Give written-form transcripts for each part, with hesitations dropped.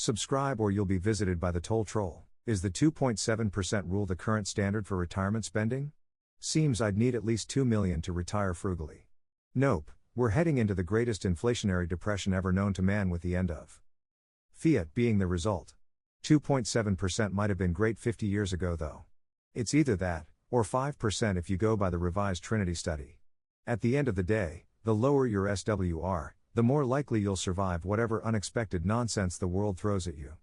Subscribe or you'll be visited by the toll troll. Is the 2.7% rule the current standard for retirement spending? Seems I'd need at least 2 million to retire frugally. Nope, we're heading into the greatest inflationary depression ever known to man, with the end of fiat being the result. 2.7% might have been great 50 years ago though. It's either that, or 5% if you go by the revised Trinity study. At the end of the day, the lower your SWR, the more likely you'll survive whatever unexpected nonsense the world throws at you.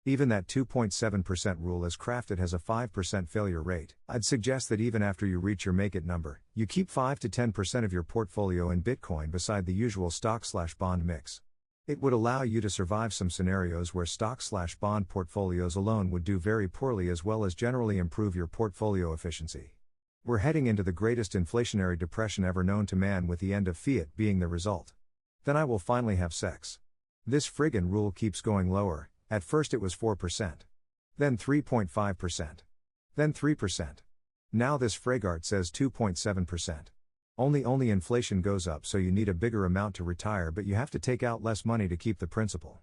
Even that 2.7% rule as crafted has a 5% failure rate. I'd suggest that even after you reach your make it number, you keep 5 to 10% of your portfolio in Bitcoin beside the usual stock/bond mix. It would allow you to survive some scenarios where stock/bond portfolios alone would do very poorly, as well as generally improve your portfolio efficiency. We're heading into the greatest inflationary depression ever known to man, with the end of fiat being the result. Then I will finally have sex. This friggin' rule keeps going lower. At first it was 4%. Then 3.5%. Then 3%. Now this Fragart says 2.7%. Only inflation goes up, so you need a bigger amount to retire, but you have to take out less money to keep the principal.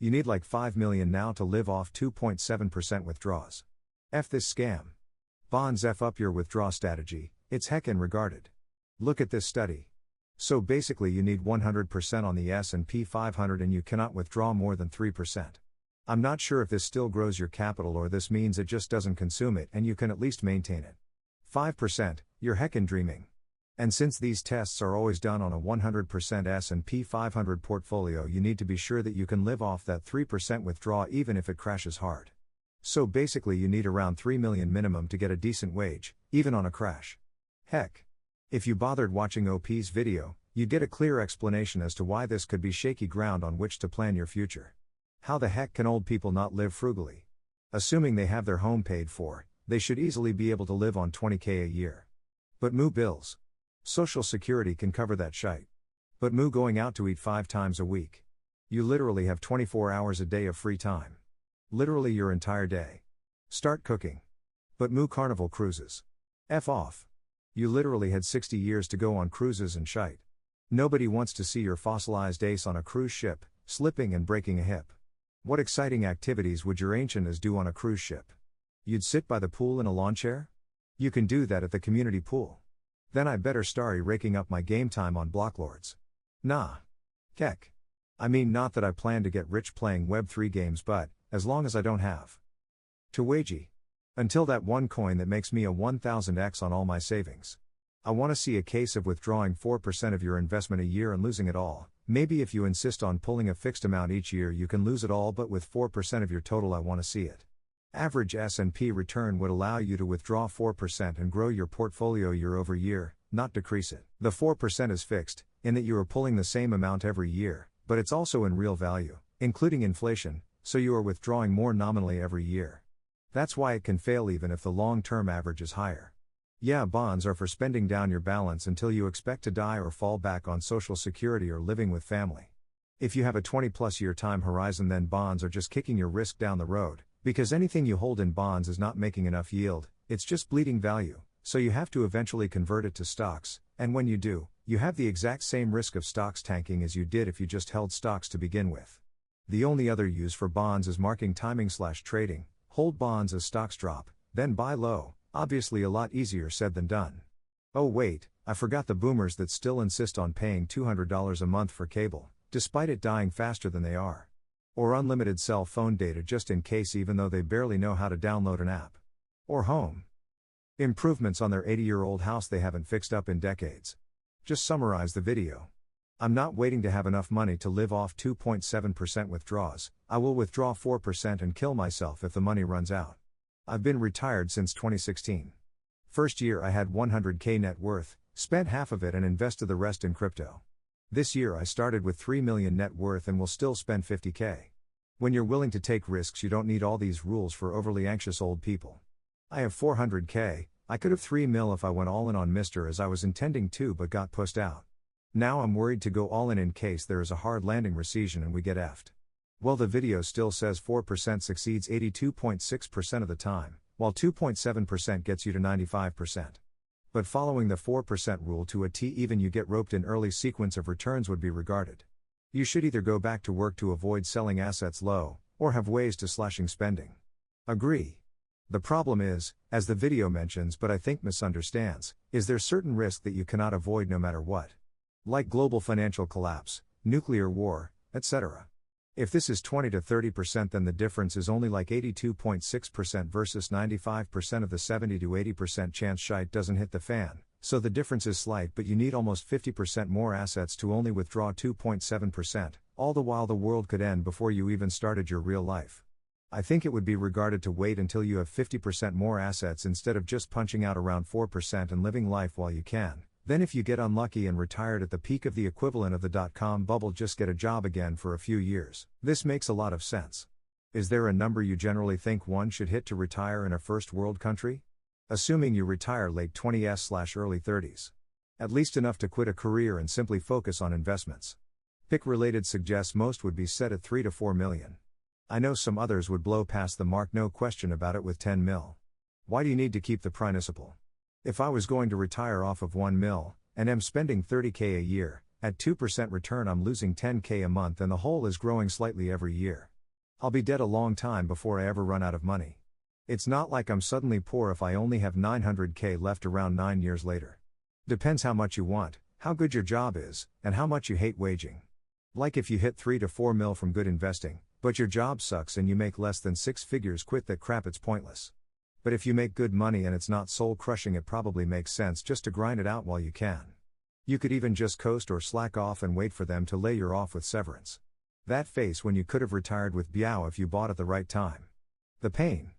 You need like 5 million now to live off 2.7% withdrawals. F this scam. Bonds F up your withdrawal strategy, it's heckin' regarded. Look at this study. So basically you need 100% on the S&P 500 and you cannot withdraw more than 3%. I'm not sure if this still grows your capital or this means it just doesn't consume it and you can at least maintain it. 5%, you're heckin' dreaming. And since these tests are always done on a 100% S&P 500 portfolio, you need to be sure that you can live off that 3% withdrawal even if it crashes hard. So basically you need around 3 million minimum to get a decent wage, even on a crash. Heck. If you bothered watching OP's video, you'd get a clear explanation as to why this could be shaky ground on which to plan your future. How the heck can old people not live frugally? Assuming they have their home paid for, they should easily be able to live on 20k a year. But moo bills. Social Security can cover that shite. But moo going out to eat 5 times a week. You literally have 24 hours a day of free time. Literally your entire day. Start cooking. But moo Carnival cruises. F off. You literally had 60 years to go on cruises and shite. Nobody wants to see your fossilized ace on a cruise ship, slipping and breaking a hip. What exciting activities would your ancient as do on a cruise ship? You'd sit by the pool in a lawn chair? You can do that at the community pool. Then I better start raking up my game time on Blocklords. Nah. Heck. I mean, not that I plan to get rich playing Web3 games, but, as long as I don't have to wagey. Until that one coin that makes me a 1000x on all my savings. I want to see a case of withdrawing 4% of your investment a year and losing it all. Maybe if you insist on pulling a fixed amount each year you can lose it all, but with 4% of your total I want to see it. Average S&P return would allow you to withdraw 4% and grow your portfolio year over year, not decrease it. The 4% is fixed, in that you are pulling the same amount every year, but it's also in real value, including inflation, so you are withdrawing more nominally every year. That's why it can fail even if the long-term average is higher. Yeah, bonds are for spending down your balance until you expect to die or fall back on Social Security or living with family. If you have a 20-plus year time horizon, then bonds are just kicking your risk down the road, because anything you hold in bonds is not making enough yield, it's just bleeding value, so you have to eventually convert it to stocks, and when you do, you have the exact same risk of stocks tanking as you did if you just held stocks to begin with. The only other use for bonds is marking timing/trading. Hold bonds as stocks drop, then buy low, obviously a lot easier said than done. Oh wait, I forgot the boomers that still insist on paying $200 a month for cable, despite it dying faster than they are. Or unlimited cell phone data just in case, even though they barely know how to download an app. Or home improvements on their 80-year-old house they haven't fixed up in decades. Just summarize the video. I'm not waiting to have enough money to live off 2.7% withdrawals. I will withdraw 4% and kill myself if the money runs out. I've been retired since 2016. First year I had 100k net worth, spent half of it and invested the rest in crypto. This year I started with 3 million net worth and will still spend 50k. When you're willing to take risks, you don't need all these rules for overly anxious old people. I have 400k, I could have 3 mil if I went all in on Mr. as I was intending to but got pushed out. Now I'm worried to go all in case there is a hard landing recession and we get effed. Well, the video still says 4% succeeds 82.6% of the time, while 2.7% gets you to 95%. But following the 4% rule to a T, even you get roped in early sequence of returns would be regarded. You should either go back to work to avoid selling assets low, Or have ways to slashing spending. Agree. The problem is, as the video mentions but I think misunderstands, is there certain risk that you cannot avoid no matter what. Like global financial collapse, nuclear war, etc. If this is 20 to 30%, then the difference is only like 82.6% versus 95% of the 70 to 80% chance shite doesn't hit the fan, so the difference is slight, but you need almost 50% more assets to only withdraw 2.7%, all the while the world could end before you even started your real life. I think it would be regarded to wait until you have 50% more assets instead of just punching out around 4% and living life while you can. Then if you get unlucky and retired at the peak of the equivalent of the dot-com bubble, just get a job again for a few years. This makes a lot of sense. Is there a number you generally think one should hit to retire in a first world country? Assuming you retire late 20s/early 30s. At least enough to quit a career and simply focus on investments. Pick Related suggests most would be set at 3 to 4 million. I know some others would blow past the mark, no question about it, with 10 mil. Why do you need to keep the principal? If I was going to retire off of 1 mil, and am spending 30k a year, at 2% return I'm losing 10k a month and the hole is growing slightly every year. I'll be dead a long time before I ever run out of money. It's not like I'm suddenly poor if I only have 900k left around 9 years later. Depends how much you want, how good your job is, and how much you hate waging. Like if you hit 3 to 4 mil from good investing, but your job sucks and you make less than 6 figures, quit that crap, it's pointless. But if you make good money and it's not soul crushing, it probably makes sense just to grind it out while you can. You could even just coast or slack off and wait for them to lay you off with severance. That face when you could have retired with Biao if you bought at the right time. The pain.